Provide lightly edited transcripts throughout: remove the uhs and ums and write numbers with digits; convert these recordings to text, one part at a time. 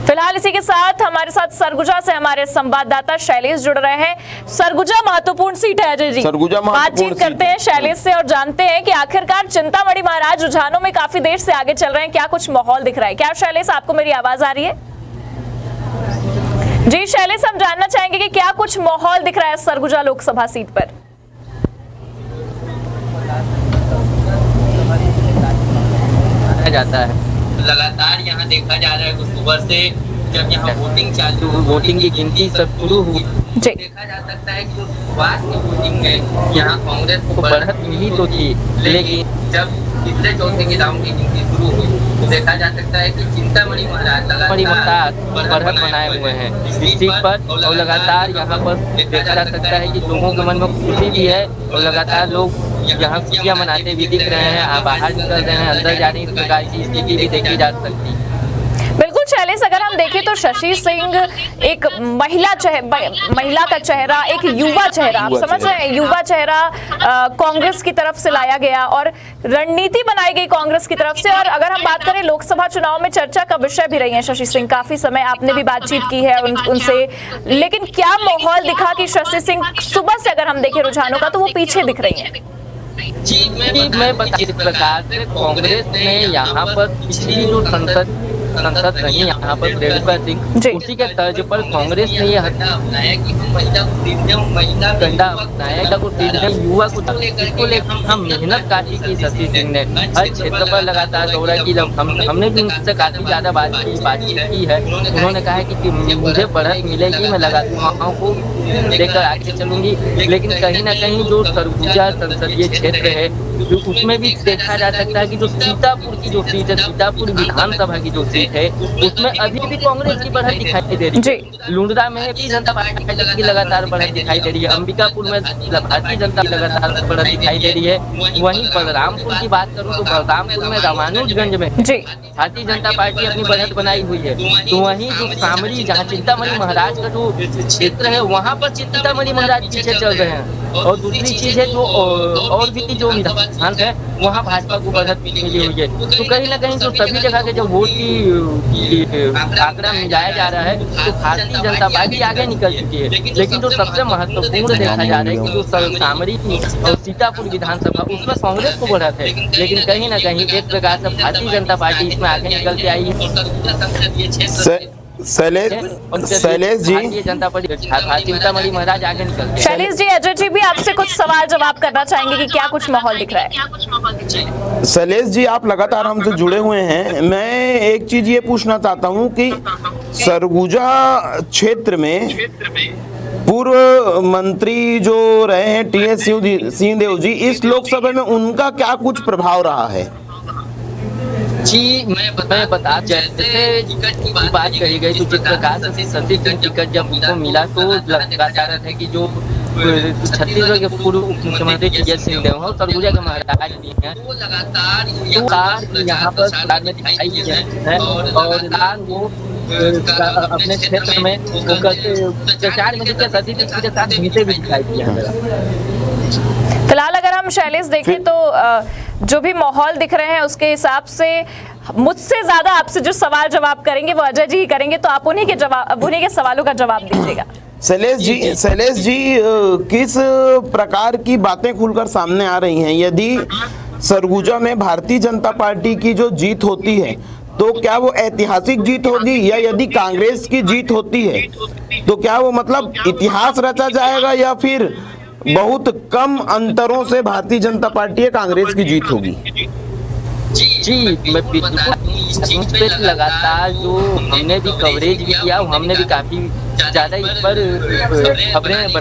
फिलहाल इसी के साथ हमारे साथ सरगुजा से हमारे संवाददाता शैलेश जुड़ रहे हैं। सरगुजा महत्वपूर्ण सीट है अजय जी, बातचीत करते हैं शैलेश से और जानते हैं कि आखिरकार चिंतामणि महाराज रुझानों में काफी देर से आगे चल रहे हैं, क्या कुछ माहौल दिख रहा है? क्या शैलेश आपको मेरी आवाज आ रही है? जी शैलेश, हम जानना चाहेंगे कि क्या कुछ माहौल दिख रहा है सरगुजा लोकसभा सीट पर? जाता है लगातार यहाँ देखा जा रहा है कुछ सुबह से जब यहाँ वोटिंग की गिनती सब शुरू हुई, देखा जा सकता है कि जो शुरुआत की वोटिंग में यहाँ कांग्रेस को बढ़त मिली तो थी, लेकिन जब तीसरे चौथे के राउंड की गिनती शुरू हुई तो देखा जा सकता है कि चिंतामणि महाराज लगातार बढ़त बनाए हुए हैं इस सीट पर। और लगातार यहाँ पर देखा जा सकता है कि लोगों के मन में खुशी भी है और लगातार लोग यहाँ खुशियाँ मनाते भी दिख रहे हैं, बाहर निकल रहे हैं, अंदर जाने इस प्रकार की स्थिति भी देखी जा सकती है। बिल्कुल शैलेश, अगर हम देखें तो शशि सिंह एक महिला का चेहरा, एक युवा चेहरा, आप समझ रहे हैं, युवा चेहरा कांग्रेस की तरफ से लाया गया और रणनीति बनाई गई कांग्रेस की तरफ से। और अगर हम बात करें लोकसभा चुनाव में चर्चा का विषय भी रही है शशि सिंह, काफी समय आपने भी बातचीत की है उनसे, लेकिन क्या माहौल दिखा कि शशि सिंह सुबह से अगर हम देखें रुझानों का तो वो पीछे दिख रही है? जी मैं बता इस प्रकार से कांग्रेस ने यहाँ पर पिछली जो संसद रही यहाँ पर रेणुका सिंह, उसी के तर्ज पर कांग्रेस ने यह अपनाया कि हम महिला युवा को इसको लेकर हम मेहनत काफी की शशि सिंह ने हर क्षेत्र पर लगातार दौरा की। हमने भी उनसे काफी ज्यादा बातचीत की है। उन्होंने कहा है कि मुझे बढ़त मिलेगी, मैं लगातार को लेकर आगे चलूंगी, लेकिन कहीं ना कहीं जो सरगुजा संसदीय क्षेत्र है उसमें भी देखा जा सकता है कि जो सीतापुर की जो सीट है, सीतापुर विधानसभा की जो सीट है, उसमें अभी भी कांग्रेस की बढ़त दिखाई दे रही है। लुंडरा में भी जनता पार्टी की लगातार बढ़त दिखाई दे रही है। अंबिकापुर में भारतीय जनता की लगातार बढ़त दिखाई दे रही है। वहीं बलरामपुर की बात करूं तो बलरामपुर में रामानुजगंज में भारतीय जनता पार्टी अपनी बढ़त बनाई हुई है। तो वहीं जो सामरी, जहाँ चिंतामणि महाराज का जो क्षेत्र है, वहाँ पर चिंतामणि महाराज पीछे चल रहे हैं। और दूसरी चीज है जो और भी जो विधान है वहाँ भाजपा को बढ़त मिली हुई है। तो कहीं ना कहीं जो सभी जगह के जब वोट की आंकड़ा मिलाया जा रहा है तो भारतीय जनता पार्टी आगे निकल चुकी है। लेकिन जो सबसे महत्वपूर्ण देखा जा रहा है कि जो सामरी और सीतापुर विधानसभा उसमें कांग्रेस को बढ़त है, लेकिन कहीं ना कहीं एक प्रकार से भारतीय जनता पार्टी इसमें आगे निकल के आई है। शैलेश जी, जनता पार्टी चिंतामणि महाराज आगे निकल। शैलेश जी, अजय जी भी आपसे कुछ सवाल जवाब करना चाहेंगे कि क्या कुछ माहौल दिख रहा है? शैलेश जी, आप लगातार हमसे जुड़े हुए हैं। मैं एक चीज ये पूछना चाहता हूँ कि सरगुजा क्षेत्र में पूर्व मंत्री जो रहे हैं टीएस सिंहदेव जी, इस लोकसभा में उनका क्या कुछ प्रभाव रहा है? जी मैं बता, जैसे टिकट की बात कही गई तो जिस प्रकार से शशि सिंह टिकट जब उनको मिला तो लगातार है कि जो छत्तीसगढ़ के पूर्व उप मुख्यमंत्री टीएस सिंहदेव हैं, सरगुजा के महाराज भी हैं, वो लगातार यहाँ पर सरकार में दिखाई है और वो अपने क्षेत्र में प्रचार में शशि सिंह के साथ जीते भी दिखाई दिया। फिलहाल अगर हम शैलेश देखें तो जो भी माहौल दिख रहे हैं उसके हिसाब से मुझसे ज्यादा आपसे जो सवाल जवाब करेंगे वो अजय जी ही करेंगे, तो आप उन्हीं के सवालों का जवाब दीजिएगा। शैलेश जी, किस प्रकार की बातें खुलकर सामने आ रही हैं? यदि सरगुजा में भारतीय जनता पार्टी की जो जीत होती है तो क्या वो ऐतिहासिक जीत होगी, या यदि कांग्रेस की जीत होती है तो क्या वो मतलब इतिहास रचा जाएगा, या फिर बहुत कम अंतरों से भारतीय जनता पार्टी या कांग्रेस की जीत होगी? जी मैं बिल्कुल लगातार जो हमने भी कवरेज भी किया, हमने भी काफी ज्यादा इस पर खबरें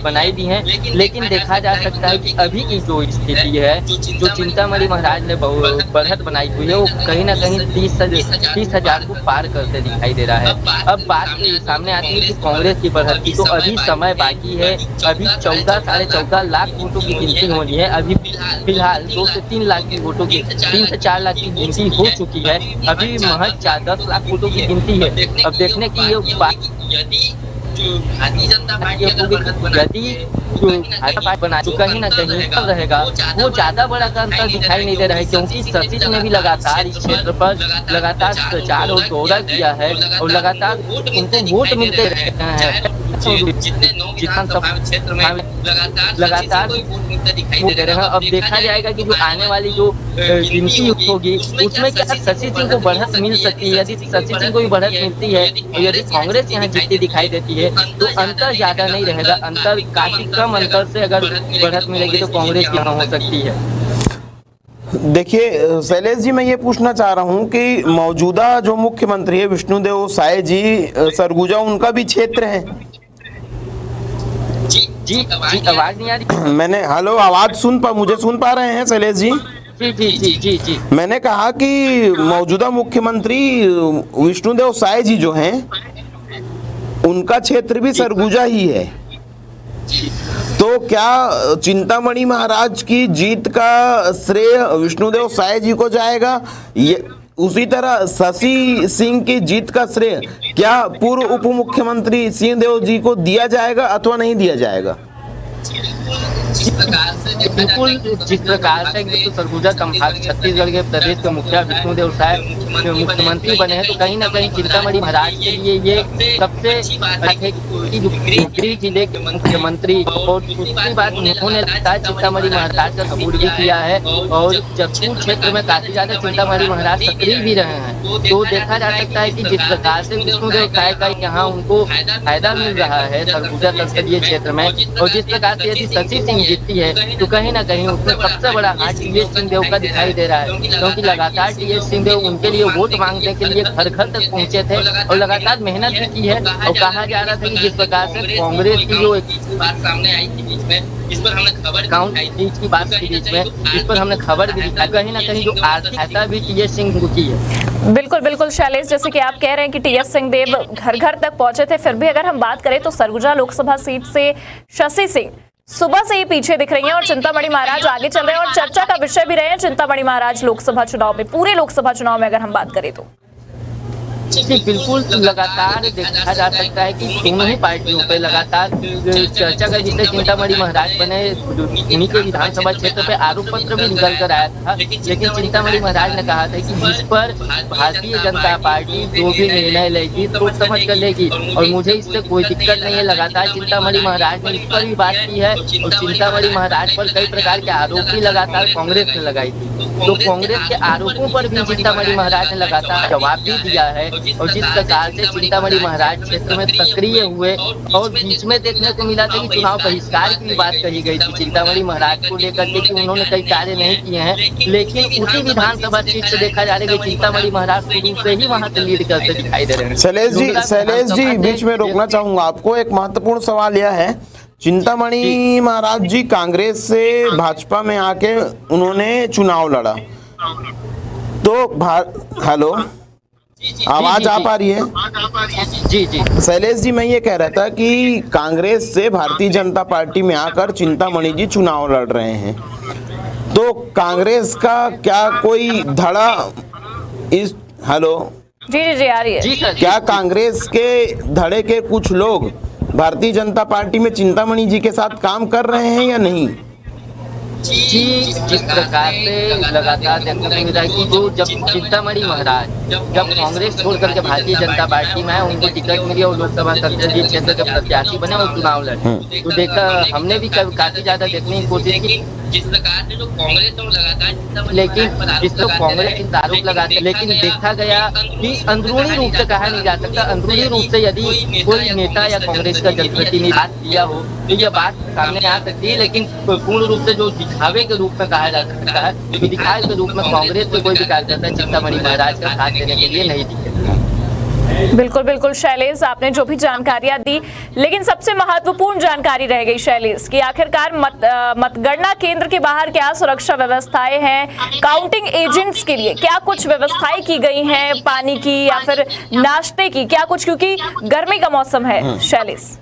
बनाई भी हैं, लेकिन देखा जा सकता है कि अभी की जो स्थिति है, जो चिंतामणि महाराज ने बढ़त बनाई हुई है, वो कहीं ना कहीं 30,000 को पार करते दिखाई दे रहा है। अब बात सामने आती है कि कांग्रेस की बढ़त की, तो अभी समय बाकी है। अभी 14 साढ़े 14 लाख वोटों की गिनती होनी है। अभी फिलहाल 2 से 3 लाख की वोटों की 3 से 4 लाख की गिनती हो चुकी है। अभी महज 10 लाख वोटों की गिनती है। अब देखने की ये बात, यदि भारतीय जनता पार्टी यदि भाजपा बना तो कहीं ना कहीं कब रहेगा, वो ज्यादा बड़ा अंतर दिखाई नहीं दे रहा है, क्योंकि शशि सिंह ने भी लगातार इस क्षेत्र पर लगातार प्रचार और दौरा किया है और लगातार उनको वोट मिलते रहे हैं। विधानसभा क्षेत्र में लगातार वोट दे रहे हैं। अब देखा जाएगा कि जो आने वाली जो गिनती होगी उसमें क्या शशि सिंह को बढ़त मिल सकती है। यदि शशि सिंह को भी बढ़त मिलती है और यदि कांग्रेस यहाँ जीतती दिखाई देती है तो अंतर ज्यादा नहीं रहेगा, अंतर काफी कम अंतर से अगर बढ़त मिलेगी तो कांग्रेस यहाँ हो सकती है। देखिए शैलेश जी, मैं ये पूछना चाह रहा हूँ कि मौजूदा जो मुख्यमंत्री है विष्णुदेव साय जी, सरगुजा उनका भी क्षेत्र है। जी आवाज नहीं आ रही? मैंने हेलो, आवाज मुझे सुन पा रहे हैं शैलेश जी? जी। मैंने कहा कि मौजूदा मुख्यमंत्री विष्णुदेव साय जी जो हैं उनका क्षेत्र भी सरगुजा ही है, तो क्या चिंतामणि महाराज की जीत का श्रेय विष्णुदेव साय जी को जाएगा? ये उसी तरह शशि सिंह की जीत का श्रेय क्या पूर्व उप मुख्यमंत्री सिंहदेव जी को दिया जाएगा अथवा नहीं दिया जाएगा? बिल्कुल, जिस प्रकार से तो सरगुजा संभाग छत्तीसगढ़ के प्रदेश के मुखिया विष्णुदेव साय मुख्यमंत्री बने हैं, तो कहीं ना कहीं चिंतामणि महाराज के लिए ये सबसे जिले के मुख्यमंत्री और दूसरी बात उन्होंने चिंतामणि महाराज का सपोर्ट भी किया है और जशपुर क्षेत्र में काफी ज्यादा चिंतामणि महाराज सक्रिय भी रहे हैं। तो देखा जा सकता है कि जिस प्रकार से विष्णुदेव साय का यहाँ उनको फायदा मिल रहा है सरगुजा संसदीय क्षेत्र में, और जिस प्रकार से यदि शशि सिंह जीतती है तो कहीं ना कहीं उसमें सबसे बड़ा हाथ टीएस सिंहदेव का दिखाई दे रहा है, क्योंकि लगातार टीएस सिंहदेव उनके लिए वोट मांगने के लिए घर घर तक पहुंचे थे और लगातार मेहनत भी की है। और कहा जा रहा था कि जिस प्रकार से कांग्रेस की जो बात सामने आई थी बीच में, इस पर हमने खबर की बात की बीच में, इस पर हमने खबर भी दिखाई, कहीं ना कहीं जो आर्थिक सहायता भी टीएस सिंह की है। बिल्कुल शैलेश, जैसे कि आप कह रहे हैं कि टीएस सिंहदेव घर घर तक पहुंचे थे, फिर भी अगर हम बात करें तो सरगुजा लोकसभा सीट से शशि सिंह सुबह से ही पीछे दिख रही हैं और चिंतामणि महाराज आगे चल रहे हैं और चर्चा का विषय भी रहे हैं चिंतामणि महाराज लोकसभा चुनाव में, पूरे लोकसभा चुनाव में अगर हम बात करें तो। जी बिल्कुल, लगातार देखा जा सकता है कि दोनों ही पार्टियों पे लगातार चर्चा का विषय चिंतामणि महाराज बने। उन्हीं के विधानसभा क्षेत्र पे आरोप पत्र भी निकल कर आया था, लेकिन चिंतामणि महाराज ने कहा था कि इस पर भारतीय जनता पार्टी जो भी निर्णय लेगी सोच समझ कर लेगी और मुझे इससे कोई दिक्कत नहीं है। लगातार चिंतामणि महाराज ने इस पर भी बात की है और चिंतामणि महाराज पर कई प्रकार के आरोप भी लगातार कांग्रेस ने लगाई थी, तो कांग्रेस के आरोपों पर भी चिंतामणि महाराज ने लगातार जवाब भी दिया है। और जिस प्रकार से चिंतामणि महाराज क्षेत्र में सक्रिय हुए और बीच में देखने को मिला था कि चुनाव बहिष्कार की बात कही गई थी चिंतामणि महाराज को लेकर के कि उन्होंने कई कार्य नहीं किए हैं, लेकिन उसी विधानसभा सीट से देखा जा रहा है कि चिंतामणि महाराज शुरू से ही वहां से लीड करते दिखाई दे रहे हैं। शैलेश जी बीच में रोकना चाहूंगा आपको, एक महत्वपूर्ण सवाल यह है, चिंतामणि महाराज जी कांग्रेस से भाजपा में आके उन्होंने चुनाव लड़ा, तो हेलो आवाज आ पा रही है? जी शैलेश जी, मैं ये कह रहा था कि कांग्रेस से भारतीय जनता पार्टी में आकर चिंतामणि जी चुनाव लड़ रहे हैं, तो कांग्रेस का क्या कोई धड़ा इस हेलो जी आ रही है, क्या कांग्रेस के धड़े के कुछ लोग भारतीय जनता पार्टी में चिंतामणि जी के साथ काम कर रहे हैं या नहीं? जी जिस प्रकार से लगातार देखने को मिला कि जो जब चिंतामणि महाराज जब कांग्रेस छोड़ करके भारतीय जनता पार्टी में आए, उनको टिकट मिली और लोकसभा संसदीय क्षेत्र के प्रत्याशी बने और चुनाव लड़े, तो देखा हमने भी काफी ज्यादा देखने की कोशिश की जिस प्रकार से जो कांग्रेस लगातार, लेकिन जिसको कांग्रेस इस आरोप लगाते, लेकिन देखा गया कि अंदरूनी रूप से कहा नहीं जा सकता, अंदरूनी रूप से यदि कोई नेता या कांग्रेस का जनप्रतिनिधि बात किया हो तो यह बात सामने आ सकती है, लेकिन पूर्ण रूप से जो दिखावे के रूप में कहा जा सकता है, तो दिखावे के रूप में कांग्रेस के कोई भी कार्यकर्ता चिंतामणि महाराज का साथ देने के लिए नहीं दिखे। बिल्कुल शैलेश, आपने जो भी जानकारियां दी, लेकिन सबसे महत्वपूर्ण जानकारी रह गई शैलेश कि आखिरकार मतगणना केंद्र के बाहर क्या सुरक्षा व्यवस्थाएं हैं, काउंटिंग एजेंट्स के लिए क्या कुछ व्यवस्थाएं की गई हैं, पानी की या फिर नाश्ते की, क्या कुछ, क्योंकि गर्मी का मौसम है शैलेश।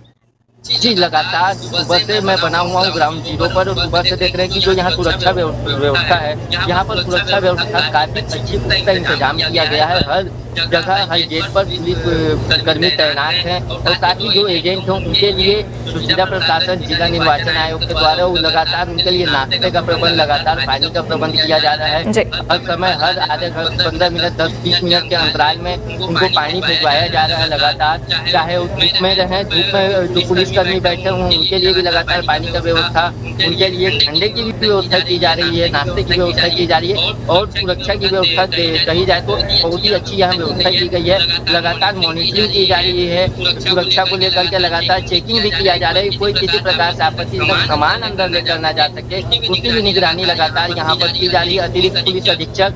जी लगातार सुबह से मैं बना हुआ हूँ ग्राउंड जीरो पर और सुबह से देख रहे हैं कि जो यहाँ सुरक्षा व्यवस्था है, यहाँ पर सुरक्षा व्यवस्था काफी अच्छी तरह इंतजाम किया गया है। हर जगह हर गेट पर पुलिस कर्मी तैनात हैं और साथ ही जो एजेंट हैं उनके लिए जिला प्रशासन, जिला निर्वाचन आयोग के द्वारा वो लगातार उनके लिए नाश्ते का प्रबंध, लगातार पानी का प्रबंध किया जा रहा है। जी। हर समय, हर आधे 15 मिनट, 10-20 मिनट के अंतराल में उनको पानी भिजवाया जा रहा है लगातार। चाहे वो धूप में रहें, धूप में जो पुलिसकर्मी बैठे हों उनके लिए भी लगातार पानी का व्यवस्था, उनके लिए ठंडे की भी व्यवस्था की जा रही है, नाश्ते की व्यवस्था की जा रही है और सुरक्षा की व्यवस्था कही जाए तो बहुत ही अच्छी यहाँ व्यवस्था की गई है। लगातार मॉनिटरिंग की जा रही है, सुरक्षा को लेकर के लगातार चेकिंग भी किया जा रहा है। कोई किसी प्रकार से आपत्तिजनक सामान अंदर लेकर ना जा सके, उसकी भी निगरानी लगातार यहाँ पर की जा रही है। अतिरिक्त पुलिस अधीक्षक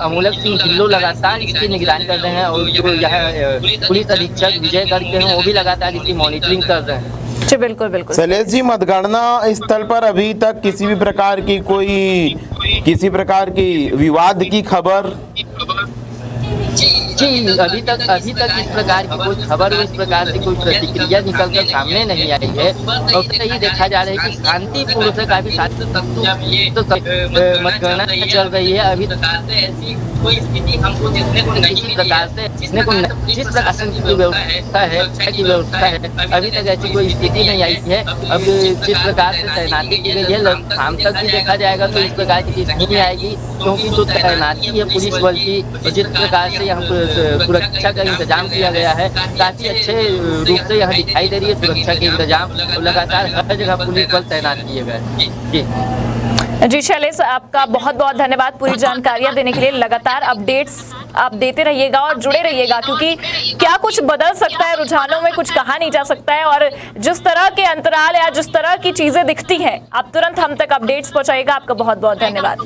अमोलक सिंह ढिल्लो लगातार इसकी निगरानी कर रहे हैं और जो यहाँ पुलिस अधीक्षक विजय गर्ग हैं वो भी लगातार इसकी मॉनिटरिंग कर रहे हैं। जी बिल्कुल बिल्कुल। शैलेश जी, मतगणना स्थल पर अभी तक किसी प्रकार की विवाद की खबर? जी, अभी तक इस प्रकार की कोई खबर, इस प्रकार की कोई प्रतिक्रिया निकल कर सामने नहीं आई है और सही देखा जा रहा है कि शांतिपूर्ण से काफी मतगणना चल रही है। अभी ऐसी कोई स्थिति हमको देखने को किसी प्रकार से जिस प्रशासन की व्यवस्था है अभी तक ऐसी कोई स्थिति नहीं आई है। अब जिस प्रकार से तैनाती की गई है, शाम तक भी देखा जाएगा तो इस प्रकार की स्थिति नहीं आएगी, क्योंकि जो तैनाती है पुलिस बल की, जिस प्रकार से यहाँ सुरक्षा का इंतजाम किया गया है, काफी अच्छे रूप से यहाँ दिखाई दे रही है सुरक्षा के इंतजाम। लगातार हर जगह पुलिस बल तैनात किए गए। जी शैलेश, आपका बहुत बहुत धन्यवाद पूरी जानकारियां देने के लिए। लगातार अपडेट्स आप देते रहिएगा और जुड़े रहिएगा, क्योंकि क्या कुछ बदल सकता है, रुझानों में कुछ कहा नहीं जा सकता है और जिस तरह के अंतराल या जिस तरह की चीजें दिखती हैं आप तुरंत हम तक अपडेट्स पहुंचाइएगा। आपका बहुत बहुत धन्यवाद।